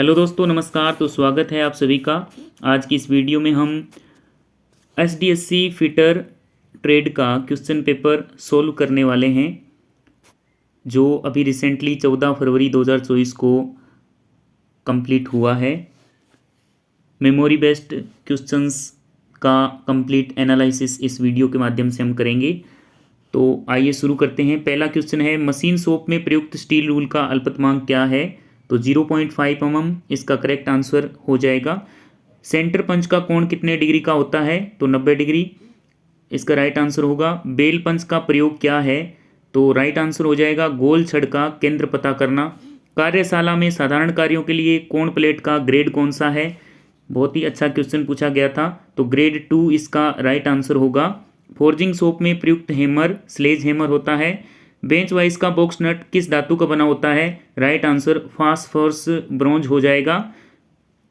Hello दोस्तों, नमस्कार। तो स्वागत है आप सभी का। आज की इस वीडियो में हम HDFC फिटर ट्रेड का क्वेश्चन पेपर सोल्व करने वाले हैं, जो अभी रिसेंटली 14 फरवरी 2024 को कंप्लीट हुआ है। मेमोरी बेस्ड क्वेश्चंस का कंप्लीट एनालिसिस इस वीडियो के माध्यम से हम करेंगे। तो आइए शुरू करते हैं। पहला क्वेश्चन है, मशीन शॉप में प्रयुक्त स्टील रूल का अल्पतमांक क्या है? तो 0.5 mm इसका करेक्ट आंसर हो जाएगा। सेंटर पंच का कोण कितने डिग्री का होता है? तो 90 डिग्री इसका राइट आंसर होगा। बेल पंच का प्रयोग क्या है? तो राइट आंसर हो जाएगा गोल छड़ का केंद्र पता करना। कार्यशाला में साधारण कार्यों के लिए कोण प्लेट का ग्रेड कौन सा है? बहुत ही अच्छा क्वेश्चन पूछा गया था, तो ग्रेड 2 इसका राइट आंसर होगा। फोर्जिंग शॉप में प्रयुक्त हैमर स्लेज हैमर होता है। बेंच वाइज का बॉक्स नट किस धातु का बना होता है? राइट आंसर फास्फोरस ब्रोंज हो जाएगा।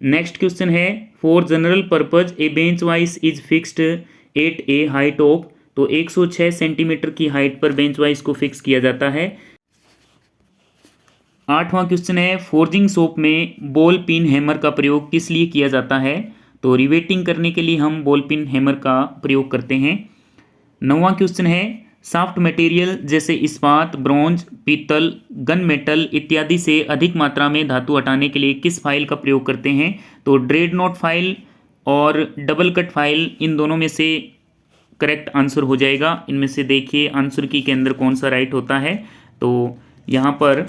नेक्स्ट क्वेश्चन है, for general purpose A bench wise is fixed at A height of. तो 106 सेंटीमीटर की हाइट पर बेंच वाइज को फिक्स किया जाता है। आठवां क्वेश्चन है, फोर्जिंग शॉप में बॉल पिन हैमर का प्रयोग किस लिए किया जाता है? तो रिवेटिंग करने के लिए हम बॉल पिन हैमर का प्रयोग करते हैं। नौवां क्वेश्चन है, सॉफ्ट मटेरियल जैसे इस्पात, ब्रॉन्ज, पीतल, गन मेटल इत्यादि से अधिक मात्रा में धातु हटाने के लिए किस फाइल का प्रयोग करते हैं? तो ड्रेडनोट फाइल और डबल कट फाइल, इन दोनों में से करेक्ट आंसर हो जाएगा। इनमें से देखिए आंसर की के अंदर कौन सा राइट होता है। तो यहाँ पर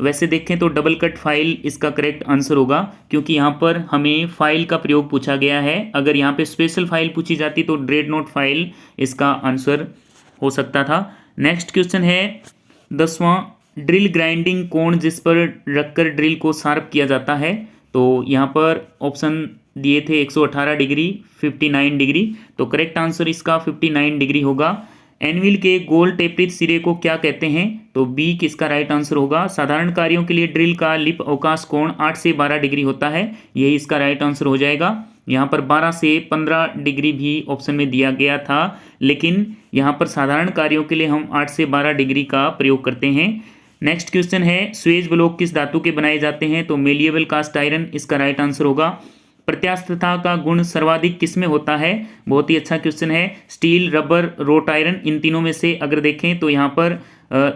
वैसे देखें तो डबल कट फाइल इसका करेक्ट आंसर होगा, क्योंकि यहाँ पर हमें फाइल का प्रयोग पूछा गया है। अगर यहाँ पे स्पेशल फाइल पूछी जाती तो ड्रेडनोट फाइल इसका आंसर हो सकता था। नेक्स्ट क्वेश्चन है 10वां, ड्रिल ग्राइंडिंग कोण जिस पर रखकर ड्रिल को शार्प किया जाता है। तो यहाँ पर ऑप्शन दिए थे 118 डिग्री, 59 डिग्री, तो करेक्ट आंसर इसका 59 डिग्री होगा। एनविल के गोल टेपरित सिरे को क्या कहते हैं? तो बी किसका राइट आंसर होगा। साधारण कार्यों के लिए ड्रिल का लिप अवकाश कोण 8 से 12 डिग्री होता है, यही इसका राइट आंसर हो जाएगा। यहाँ पर 12 से 15 डिग्री भी ऑप्शन में दिया गया था, लेकिन यहाँ पर साधारण कार्यों के लिए हम 8 से 12 डिग्री का प्रयोग करते हैं। नेक्स्ट क्वेश्चन है, स्वेज ब्लॉक किस धातु के बनाए जाते हैं? तो मेलिएबल कास्ट आयरन इसका राइट आंसर होगा। प्रत्यास्थता का गुण सर्वाधिक किसमें होता है? बहुत ही अच्छा क्वेश्चन है। स्टील, रबर, रोट आयरन, इन तीनों में से अगर देखें तो यहाँ पर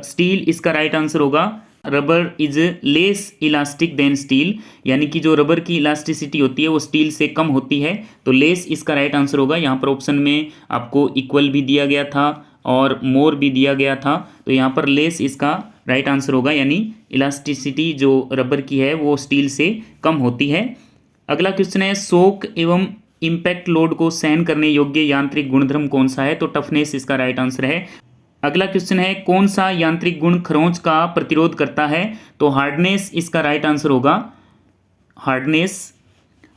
स्टील इसका राइट आंसर होगा। Rubber is less elastic than steel, यानी कि जो रबर की इलास्टिसिटी होती है वो स्टील से कम होती है, तो लेस इसका राइट आंसर होगा। यहाँ पर ऑप्शन में आपको इक्वल भी दिया गया था और मोर भी दिया गया था, तो यहाँ पर लेस इसका राइट आंसर होगा, यानी इलास्टिसिटी जो रबर की है वो स्टील से कम होती है। अगला क्वेश्चन है, शॉक एवं इम्पैक्ट लोड को सहन करने योग्य यांत्रिक गुणधर्म कौन सा है? तो टफनेस इसका राइट आंसर है। अगला क्वेश्चन है, कौन सा यांत्रिक गुण खरोंच का प्रतिरोध करता है? तो हार्डनेस इसका राइट आंसर होगा, हार्डनेस।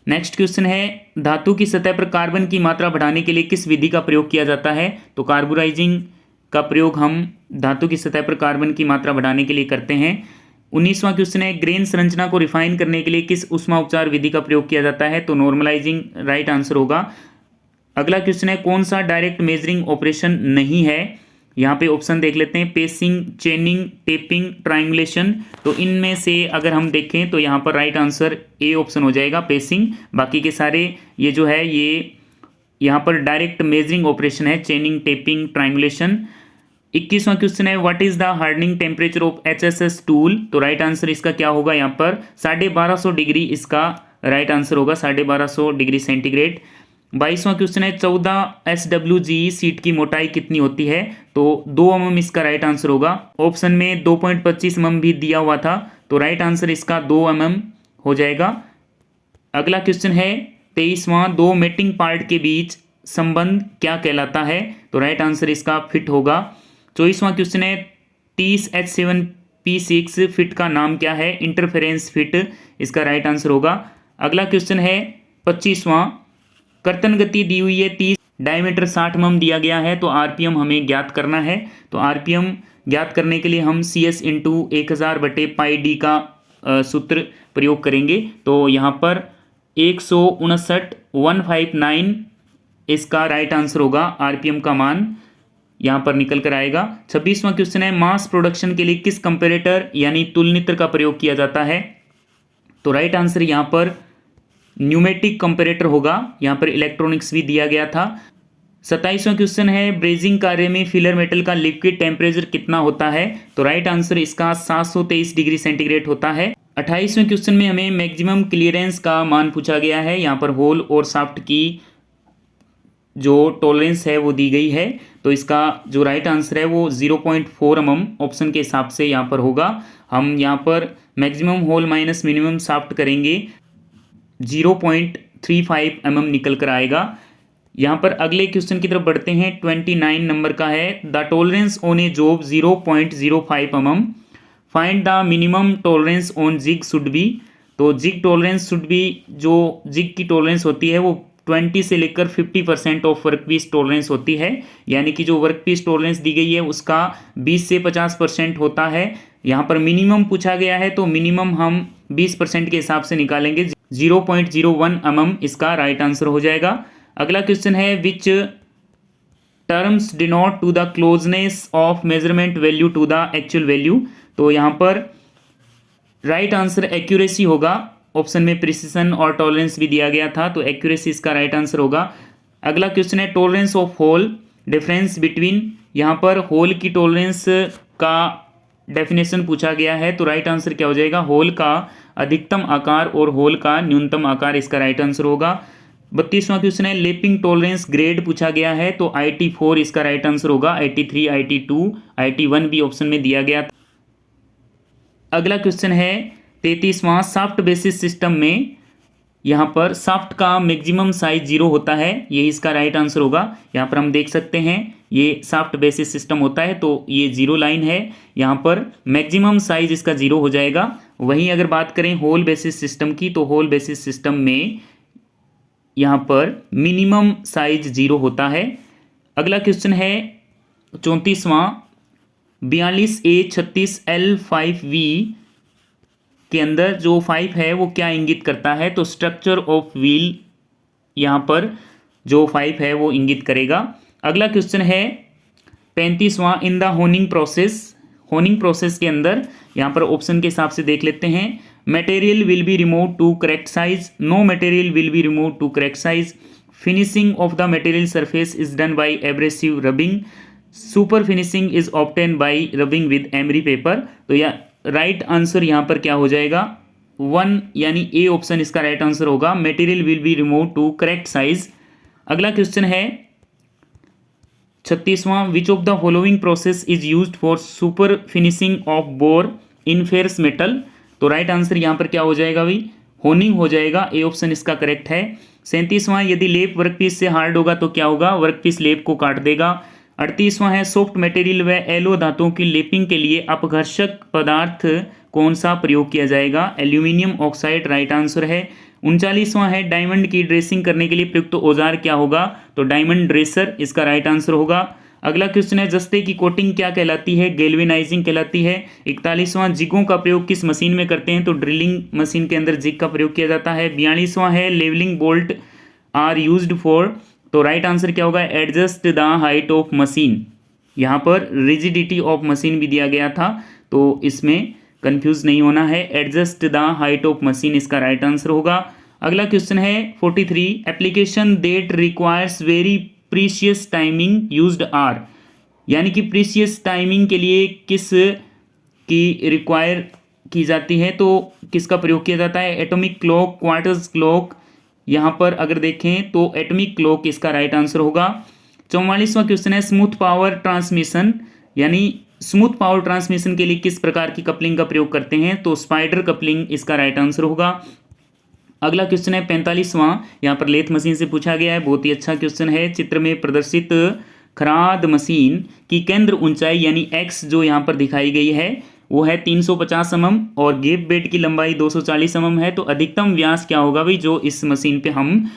नेक्स्ट क्वेश्चन है, धातु की सतह पर कार्बन की मात्रा बढ़ाने के लिए किस विधि का प्रयोग किया जाता है? तो कार्बोराइजिंग का प्रयोग हम धातु की सतह पर कार्बन की मात्रा बढ़ाने के लिए करते हैं। 19वां क्वेश्चन है, ग्रेन संरचना को रिफाइन करने के लिए किस ऊष्मा उपचार विधि का प्रयोग किया जाता है? तो नॉर्मलाइजिंग राइट आंसर होगा। अगला क्वेश्चन है, कौन सा डायरेक्ट मेजरिंग ऑपरेशन नहीं है? यहाँ पे ऑप्शन देख लेते हैं, पेसिंग, चेनिंग, टेपिंग, ट्रायंगुलेशन। तो इनमें से अगर हम देखें तो यहाँ पर राइट आंसर ए ऑप्शन हो जाएगा, पेसिंग। बाकी के सारे ये जो है ये यहाँ पर डायरेक्ट मेजरिंग ऑपरेशन है, चेनिंग, टेपिंग, ट्रायंगुलेशन। 21वां क्वेश्चन है, what is the hardening temperature of HSS tool? तो राइट आंसर इसका क्या होगा? यहाँ पर 1250 डिग्री इसका राइट आंसर होगा, 1250 डिग्री सेंटीग्रेड। 22वां क्वेश्चन है, 14 SWG सीट की मोटाई कितनी होती है? तो 2 mm इसका राइट आंसर होगा। ऑप्शन में 2.25 mm भी दिया हुआ था, तो राइट आंसर इसका 2 mm हो जाएगा। अगला क्वेश्चन है 23वां, दो मेटिंग पार्ट के बीच संबंध क्या कहलाता है? तो राइट आंसर इसका फिट होगा। 24वां क्वेश्चन है, 30H7P6 फिट का नाम क्या है? इंटरफेरेंस फिट इसका राइट आंसर होगा। अगला क्वेश्चन है 25वां, कर्तन गति दी हुई है 30, डायमीटर 60 mm दिया गया है, तो आरपीएम हमें ज्ञात करना है। तो आरपीएम ज्ञात करने के लिए हम CS × 1000/πd का सूत्र प्रयोग करेंगे। तो यहाँ पर 159,159 इसका राइट आंसर होगा, आरपीएम का मान यहाँ पर निकल कर आएगा। 26वां क्वेश्चन है, मास प्रोडक्शन के लिए किस कंपैरेटर यानी तुलनित्र का प्रयोग किया जाता है? तो राइट आंसर यहाँ पर न्यूमेटिक कंपैरेटर होगा। यहाँ पर इलेक्ट्रॉनिक्स भी दिया गया था। 27वां क्वेश्चन है ब्रेजिंग कार्य में फिलर मेटल का लिक्विड टेम्परेचर कितना होता है? तो राइट आंसर इसका 723 डिग्री सेंटीग्रेड होता है। 28वें क्वेश्चन में हमें मैक्सिमम क्लियरेंस का मान पूछा गया है। यहाँ पर होल और शाफ्ट की जो टॉलरेंस है वो दी गई है, तो इसका जो राइट आंसर है वो 0.4 mm ऑप्शन के हिसाब से यहाँ पर होगा। हम यहाँ पर maximum hole minus minimum shaft करेंगे, 0.35 mm निकल कर आएगा। यहाँ पर अगले क्वेश्चन की तरफ बढ़ते हैं। 29 नंबर का है, the tolerance on a job 0.05 mm, find the minimum tolerance on jig should be. तो जिग टॉलरेंस शुड बी, जो जिग की टॉलरेंस होती है वो 20 से लेकर 50% ऑफ वर्क पीस टॉलरेंस होती है, यानी कि जो वर्क पीस टॉलरेंस दी गई है उसका 20 से 50% होता है। यहाँ पर मिनिमम पूछा गया है तो मिनिमम हम 20% के हिसाब से निकालेंगे, 0.01 mm इसका राइट आंसर हो जाएगा। अगला क्वेश्चन है, which terms denote to the closeness of measurement value to the actual value. तो यहाँ पर राइट आंसर एक्यूरेसी होगा। ऑप्शन में प्रिसिशन और टॉलरेंस भी दिया गया था, तो एक्यूरेसी इसका राइट आंसर होगा। अगला क्वेश्चन है, tolerance of hole difference between. यहाँ पर होल की टॉलरेंस का डेफिनेशन पूछा गया है, तो राइट आंसर क्या हो जाएगा? होल का अधिकतम आकार और होल का न्यूनतम आकार, इसका राइट आंसर होगा। 32वां क्वेश्चन है, लेपिंग टॉलरेंस ग्रेड पूछा गया है, तो IT4 इसका राइट आंसर होगा। IT3, IT2, IT1 भी ऑप्शन में दिया गया था। अगला क्वेश्चन है 33वां, सॉफ्ट बेसिस सिस्टम में यहाँ पर सॉफ्ट का मैक्सिमम साइज 0 होता है, ये इसका राइट आंसर होगा। यहाँ पर हम देख सकते हैं ये सॉफ्ट बेसिस सिस्टम होता है, तो ये 0 लाइन है, यहाँ पर मैक्सिमम साइज इसका 0 हो जाएगा। वहीं अगर बात करें होल बेसिस सिस्टम की, तो होल बेसिस सिस्टम में यहाँ पर मिनिमम साइज 0 होता है। अगला क्वेश्चन है 34वां, 42A36L5V के अंदर जो 5 है वो क्या इंगित करता है? तो स्ट्रक्चर ऑफ व्हील यहाँ पर जो 5 है वो इंगित करेगा। अगला क्वेश्चन है 35वां, in the honing process. Honing process के अंदर यहाँ पर ऑप्शन के हिसाब से देख लेते हैं। Material will be remove to correct size, no material will be remove to correct size, finishing of the material surface is done by abrasive rubbing, super finishing is obtain by rubbing with emery paper. तो या right answer यहाँ पर क्या हो जाएगा? 1 यानी a option इसका right answer होगा। Material will be remove to correct size. अगला क्वेश्चन है 36वां, which of the following process is used for super finishing of bore in ferrous metal. तो राइट आंसर यहाँ पर क्या हो जाएगा भाई? होनिंग हो जाएगा, ए ऑप्शन इसका करेक्ट है। 37वां, यदि लेप वर्कपीस से हार्ड होगा तो क्या होगा? वर्कपीस लेप को काट देगा। 38वां है, सॉफ्ट मटेरियल व एलो धातुओं की लेपिंग के लिए अपघर्षक पदार्थ कौन सा प्रयोग किया जाएगा? एल्यूमिनियम ऑक्साइड राइट आंसर है। 39वां है, डायमंड की ड्रेसिंग करने के लिए प्रयुक्त औजार क्या होगा? तो डायमंड ड्रेसर इसका राइट आंसर होगा। अगला क्वेश्चन है, जस्ते की कोटिंग क्या कहलाती है? गैल्वेनाइजिंग कहलाती है। 41वां, जिगों का प्रयोग किस मशीन में करते हैं? तो ड्रिलिंग मशीन के अंदर जिग का प्रयोग किया जाता है। 42वां है, levelling bolt are used for. तो राइट आंसर क्या होगा? Adjust the height of machine. यहाँ पर रिजिडिटी ऑफ मशीन भी दिया गया था, तो इसमें कंफ्यूज नहीं होना है, adjust the height of machine इसका राइट आंसर होगा। अगला क्वेश्चन है 43, application that requires very precious timing used are. यानी कि प्रीशियस टाइमिंग के लिए किस की रिक्वायर की जाती है, तो किसका प्रयोग किया जाता है? Atomic clock, quarters clock. यहाँ पर अगर देखें तो एटॉमिक क्लॉक इसका राइट आंसर होगा। 44वां क्वेश्चन है, स्मूथ पावर ट्रांसमिशन, यानी स्मूथ पावर ट्रांसमिशन के लिए किस प्रकार की कपलिंग का प्रयोग करते हैं? तो स्पाइडर कपलिंग इसका राइट आंसर होगा। अगला क्वेश्चन है 45वां, यहाँ पर लेथ मशीन से पूछा गया है, बहुत ही अच्छा क्वेश्चन है। चित्र में प्रदर्शित खराद मशीन की केंद्र ऊंचाई यानी एक्स जो यहाँ पर दिखाई गई है वो है 350 mm और गेप बेड की लंबाई 240 mm है। तो अधिकतम व्यास क्या होगा भाई जो इस मशीन पे हम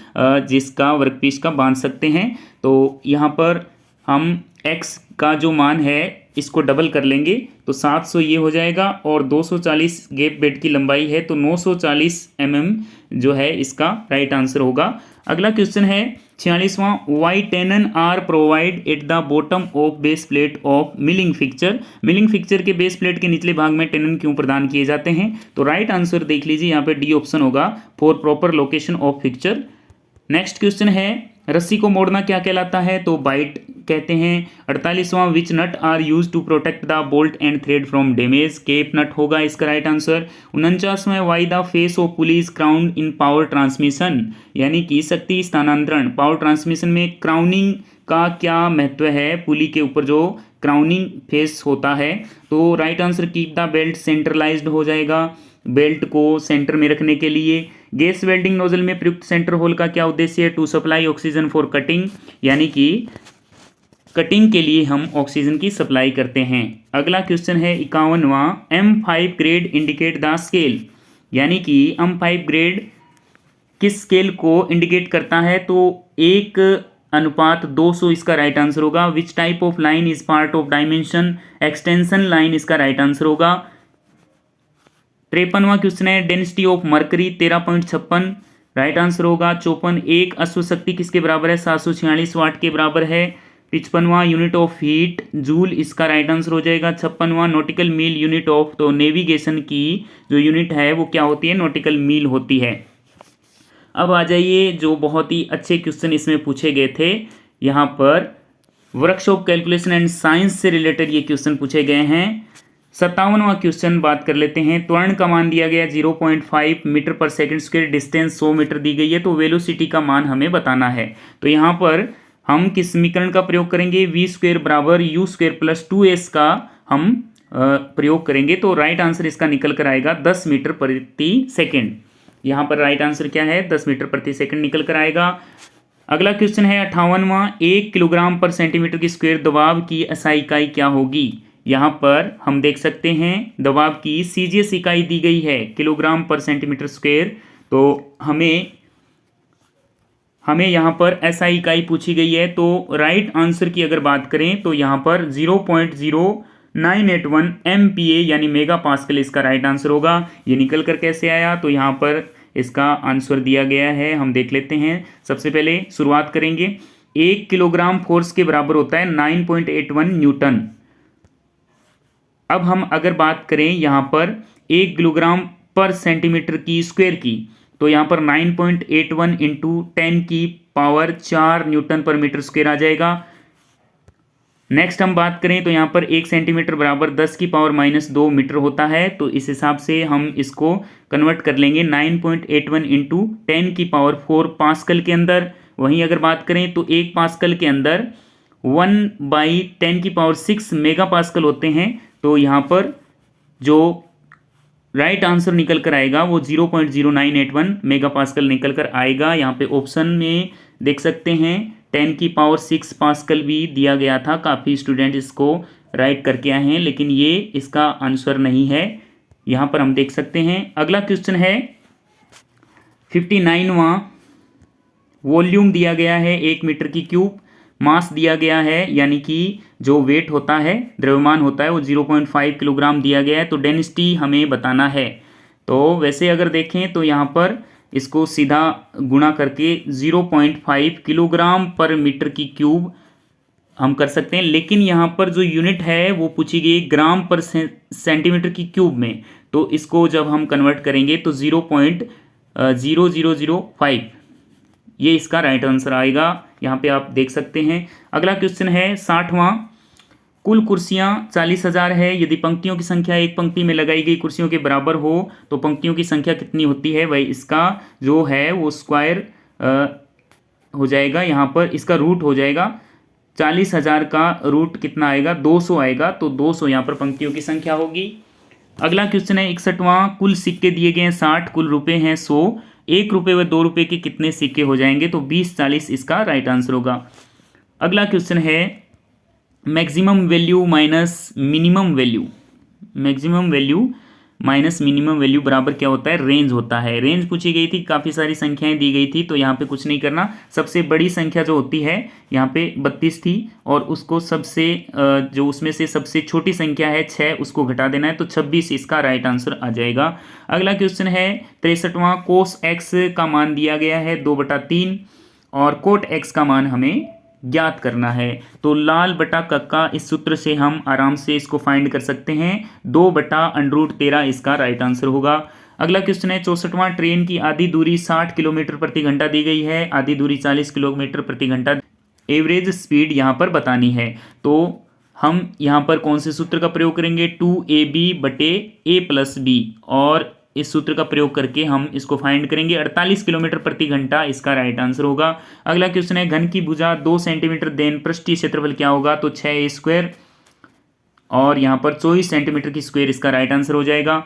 जिसका वर्कपीस का बांध सकते हैं? तो यहाँ पर हम x का जो मान है इसको डबल कर लेंगे, तो 700 ये हो जाएगा, और 240 गेप बेड की लंबाई है, तो 940 mm जो है इसका राइट आंसर होगा। अगला क्वेश्चन है 46वां, why tenon are provide at the bottom of base plate of milling fixture. Milling fixture के बेस प्लेट के निचले भाग में टेनन क्यों प्रदान किए जाते हैं? तो राइट आंसर देख लीजिए, यहाँ पे डी ऑप्शन होगा, for proper location of fixture. Next question है, रस्सी को मोड़ना क्या कहलाता है? तो बाइट कहते हैं। 48वां, which nut are use to protect the bolt and thread from damage? Cap nut होगा इसका राइट आंसर। 49वां, why the face of pulley is crowned in power transmission, यानी कि शक्ति स्थानांतरण। पावर ट्रांसमिशन में क्राउनिंग का क्या महत्व है? पुली के ऊपर जो क्राउनिंग फेस होता है। तो right answer, keep the belt centralised हो जाएगा, बेल्ट को सेंटर में रखने के लिए। गैस वेल्डिंग नोजल में प्रयुक्त सेंटर होल का क्या उद्देश्य है? To supply oxygen for cutting, यानी कि कटिंग के लिए हम ऑक्सीजन की सप्लाई करते हैं। अगला क्वेश्चन है 51वां, M5 grade indicate the scale, यानी कि M5 ग्रेड किस स्केल को इंडिकेट करता है? तो 1:200 इसका राइट आंसर होगा। Which type of line is part of dimension? Extension line इसका राइट आंसर होगा। 53वां क्वेश्चन है, density of mercury 13.56, right answer होगा। 54, एक अश्वशक्ति किसके बराबर है? 746 वाट के बराबर है। 55वां, यूनिट ऑफ हीट जूल, इसका राइट आंसर हो जाएगा। 56वां, नॉटिकल मील यूनिट ऑफ, तो नेविगेशन की जो यूनिट है वो क्या होती है? नॉटिकल मील होती है। अब आ जाइए, जो बहुत ही अच्छे क्वेश्चन इसमें पूछे गए थे, यहाँ पर वर्कशॉप कैलकुलेशन एंड साइंस से रिलेटेड ये क्वेश्चन पूछे गए हैं। 57वां क्वेश्चन बात कर लेते हैं। त्वरण का मान दिया गया 0.5 मीटर पर सेकंड स्क्वायर, डिस्टेंस 100 मीटर दी गई है, तो वेलोसिटी का मान हमें बताना है। तो यहाँ पर हम किस समीकरण का प्रयोग करेंगे? वी स्क्वायर बराबर यू स्क्वायर प्लस 2s का हम प्रयोग करेंगे। तो राइट आंसर इसका निकल कर आएगा 10 मीटर प्रति सेकेंड। यहाँ पर राइट आंसर क्या है? 10 मीटर प्रति सेकेंड निकल कर आएगा। अगला क्वेश्चन है 58वां, 1 किलोग्राम पर सेंटीमीटर की स्क्वायर दबाव की एसआई इकाई क्या होगी? यहाँ पर हम देख सकते हैं दबाव की सीजीएस इकाई दी गई है किलोग्राम पर सेंटीमीटर स्क्वायर, तो हमें यहाँ पर एसआई इकाई पूछी गई है। तो राइट आंसर की अगर बात करें तो यहाँ पर 0.0981 MPa यानी मेगा पास्कल इसका राइट आंसर होगा। ये निकल कर कैसे आया? तो यहाँ पर इसका आंसर दिया गया है, हम देख लेते हैं। सबसे पहले शुरुआत करेंगे, 1 किलोग्राम फोर्स के बराबर होता है 9.81 न्यूटन। अब हम अगर बात करें यहाँ पर 1 किलोग्राम पर सेंटीमीटर की स्क्वायर की, तो यहाँ पर 9.81 इंटू 10 की पावर 4 न्यूटन पर मीटर स्क्वायर आ जाएगा। नेक्स्ट हम बात करें तो यहाँ पर 1 सेंटीमीटर बराबर 10 की पावर -2 मीटर होता है, तो इस हिसाब से हम इसको कन्वर्ट कर लेंगे 9.81 इंटू 10 की पावर 4 पास्कल के अंदर। वहीं अगर बात करें तो 1 पास्कल के अंदर 1/10 की पावर 6 मेगा पास्कल होते हैं। तो यहाँ पर जो राइट आंसर निकल कर आएगा वो 0.0981 मेगा पास्कल निकल कर आएगा। यहाँ पे ऑप्शन में देख सकते हैं 10 की पावर 6 पास्कल भी दिया गया था, काफ़ी स्टूडेंट इसको राइट करके आए हैं, लेकिन ये इसका आंसर नहीं है, यहाँ पर हम देख सकते हैं। अगला क्वेश्चन है 59वां, वॉल्यूम दिया गया है 1 मीटर की क्यूब, मास दिया गया है यानी कि जो वेट होता है, द्रव्यमान होता है, वो 0.5 किलोग्राम दिया गया है। तो डेंसिटी हमें बताना है। तो वैसे अगर देखें तो यहाँ पर इसको सीधा गुणा करके 0.5 किलोग्राम पर मीटर की क्यूब हम कर सकते हैं, लेकिन यहाँ पर जो यूनिट है वो पूछी गई ग्राम पर सेंटीमीटर की क्यूब में, तो इसको जब हम कन्वर्ट करेंगे तो 0.0005 ये इसका राइट आंसर आएगा। यहाँ पे आप देख सकते हैं। अगला क्वेश्चन है 60वां, कुल कुर्सियाँ 40,000 है, यदि पंक्तियों की संख्या एक पंक्ति में लगाई गई कुर्सियों के बराबर हो तो पंक्तियों की संख्या कितनी होती है? वही इसका जो है वो स्क्वायर हो जाएगा, यहाँ पर इसका रूट हो जाएगा। 40,000 का रूट कितना आएगा? 200 आएगा, तो 200 यहाँ पर पंक्तियों की संख्या होगी। अगला क्वेश्चन है 61वां, कुल सिक्के दिए गए हैं 60, कुल रुपए हैं 100, 1 रुपये व 2 रुपये के कितने सिक्के हो जाएंगे? तो 20-40 इसका राइट आंसर होगा। अगला क्वेश्चन है maximum value minus minimum value. Maximum value minus minimum value बराबर क्या होता है, रेंज होता है। रेंज पूछी गई थी, काफ़ी सारी संख्याएं दी गई थी, तो यहाँ पे कुछ नहीं करना। सबसे बड़ी संख्या जो होती है यहाँ पे 32 थी, और उसको सबसे जो उसमें से सबसे छोटी संख्या है 6, उसको घटा देना है, तो 26 इसका राइट आंसर आ जाएगा। अगला क्वेश्चन है 63वां, कोस एक्स का मान दिया गया है 2/3 और कोट एक्स का मान हमें ज्ञात करना है। तो लाल बटा कक्का इस सूत्र से हम आराम से इसको फाइंड कर सकते हैं। 2/√13 इसका राइट आंसर होगा। अगला क्वेश्चन है 64वां, ट्रेन की आधी दूरी 60 किलोमीटर प्रति घंटा दी गई है, आधी दूरी 40 किलोमीटर प्रति घंटा, एवरेज स्पीड यहाँ पर बतानी है। तो हम यहाँ पर कौन से सूत्र का प्रयोग करेंगे, 2ab/a+b, और इस सूत्र का प्रयोग करके हम इसको फाइंड करेंगे। 48 किलोमीटर प्रति घंटा इसका राइट आंसर होगा। अगला क्वेश्चन है घन की भुजा 2 सेंटीमीटर देन पृष्ठीय क्षेत्रफल क्या होगा, तो 6a², और यहाँ पर 24 सेंटीमीटर की स्क्वायर इसका राइट आंसर हो जाएगा।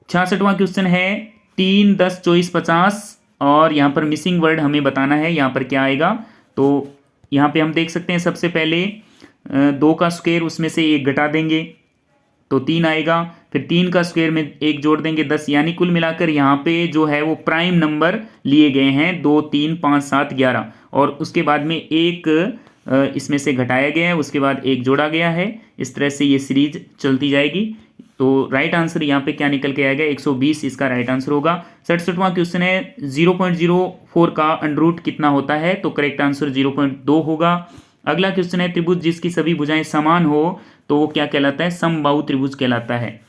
66वां क्वेश्चन है 3, 10, 24, 50, और यहाँ पर मिसिंग वर्ड हमें बताना है, यहाँ पर क्या आएगा। तो यहाँ पे हम देख सकते हैं, सबसे पहले 2 का स्क्वायर, उसमें से 1 घटा देंगे तो 3 आएगा, फिर 3 का स्क्वायर में 1 जोड़ देंगे 10, यानी कुल मिलाकर यहाँ पे जो है वो प्राइम नंबर लिए गए हैं 2, 3, 5, 7, 11, और उसके बाद में 1 इसमें से घटाया गया है, उसके बाद 1 जोड़ा गया है। इस तरह से ये सीरीज चलती जाएगी। तो राइट आंसर यहाँ पे क्या निकल के आएगा, 120 इसका राइट आंसर होगा। 67वां क्वेश्चन है 0.04 का अंडर कितना होता है, तो करेक्ट आंसर 0.2 होगा। अगला क्वेश्चन है त्रिभुज जिसकी सभी भुजाएं समान हो तो वो क्या कहलाता है, समबाहु त्रिभुज कहलाता है।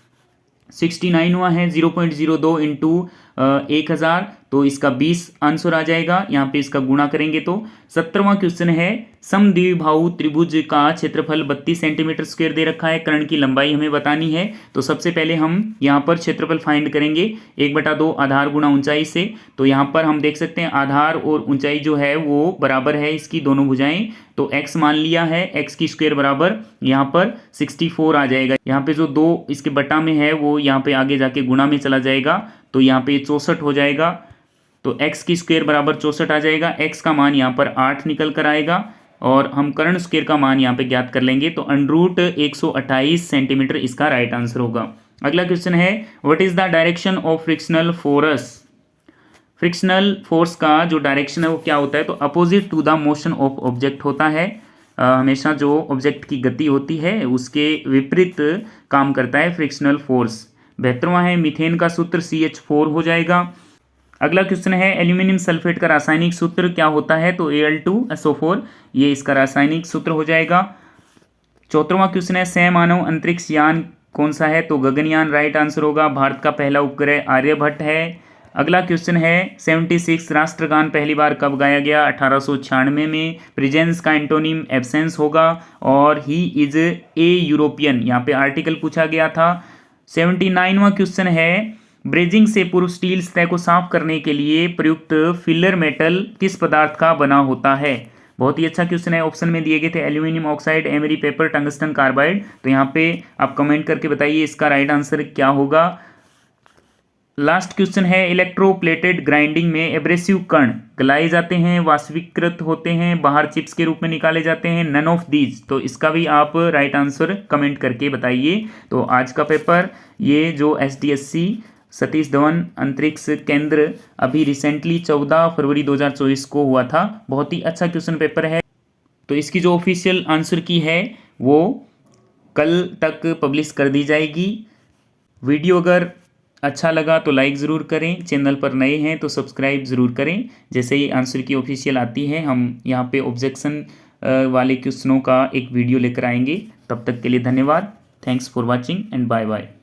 69वां है 0.02 इंटू 1000, तो इसका 20 आंसर आ जाएगा, यहाँ पे इसका गुणा करेंगे तो। 70वां क्वेश्चन है समद्विबाहु त्रिभुज का क्षेत्रफल 32 सेंटीमीटर स्क्वायर दे रखा है, कर्ण की लंबाई हमें बतानी है। तो सबसे पहले हम यहाँ पर क्षेत्रफल फाइंड करेंगे 1/2 आधार गुणा ऊंचाई से। तो यहाँ पर हम देख सकते हैं आधार और ऊंचाई जो है वो बराबर है इसकी दोनों भुजाएं, तो x मान लिया है, x की स्क्वायर बराबर यहाँ पर 64 आ जाएगा। यहाँ पे जो 2 इसके बटा में है वो यहाँ पे आगे जाके गुणा में चला जाएगा, तो यहाँ पे 64 हो जाएगा। तो x की स्क्वायर बराबर 64 आ जाएगा, x का मान यहाँ पर 8 निकल कर आएगा, और हम कर्ण स्क्वायर का मान यहाँ पे ज्ञात कर लेंगे, तो √128 सेंटीमीटर इसका राइट आंसर होगा। अगला क्वेश्चन है what is the direction of frictional force. Frictional force का जो डायरेक्शन है वो क्या होता है, तो opposite to the motion of object होता है। हमेशा जो ऑब्जेक्ट की गति होती है उसके विपरीत काम करता है फ्रिक्शनल फोर्स। 72वां है मीथेन का सूत्र CH4 हो जाएगा। अगला क्वेश्चन है एल्यूमिनियम सल्फेट का रासायनिक सूत्र क्या होता है, तो Al2SO4, ये इसका रासायनिक सूत्र हो जाएगा। 74वां क्वेश्चन है सह मानव अंतरिक्ष यान कौन सा है, तो गगनयान राइट आंसर होगा। भारत का पहला उपग्रह आर्यभट्ट है। अगला क्वेश्चन है 76 राष्ट्रगान पहली बार कब गाया गया, 1896 में। प्रेजेंस का एंटोनिम एब्सेंस होगा, और ही इज ए यूरोपियन, यहाँ पे आर्टिकल पूछा गया था। 79वां क्वेश्चन है ब्रेजिंग से पूर्व स्टील सतह को साफ करने के लिए प्रयुक्त फिलर मेटल किस पदार्थ का बना होता है। बहुत ही अच्छा क्वेश्चन है, ऑप्शन में दिए गए थे aluminium oxide, emery paper, tungsten carbide. तो यहाँ पे आप कमेंट करके बताइए इसका राइट आंसर क्या होगा। लास्ट क्वेश्चन है इलेक्ट्रोप्लेटेड ग्राइंडिंग में एब्रेसिव कण गलाए जाते हैं, वाष्पीकृत होते हैं, बाहर चिप्स के रूप में निकाले जाते हैं, नन ऑफ दीज। तो इसका भी आप राइट आंसर कमेंट करके बताइए। तो आज का पेपर ये जो SDSC सतीश धवन अंतरिक्ष केंद्र अभी रिसेंटली 14 फरवरी 2024 को हुआ था, बहुत ही अच्छा क्वेश्चन पेपर है। तो इसकी जो ऑफिशियल आंसर की है वो कल तक पब्लिश कर दी जाएगी। वीडियो अगर अच्छा लगा तो लाइक ज़रूर करें, चैनल पर नए हैं तो सब्सक्राइब ज़रूर करें। जैसे ही आंसर की ऑफिशियल आती है हम यहाँ पे ऑब्जेक्शन वाले क्वेश्चनों का एक वीडियो लेकर आएंगे। तब तक के लिए धन्यवाद। Thanks for watching and bye bye.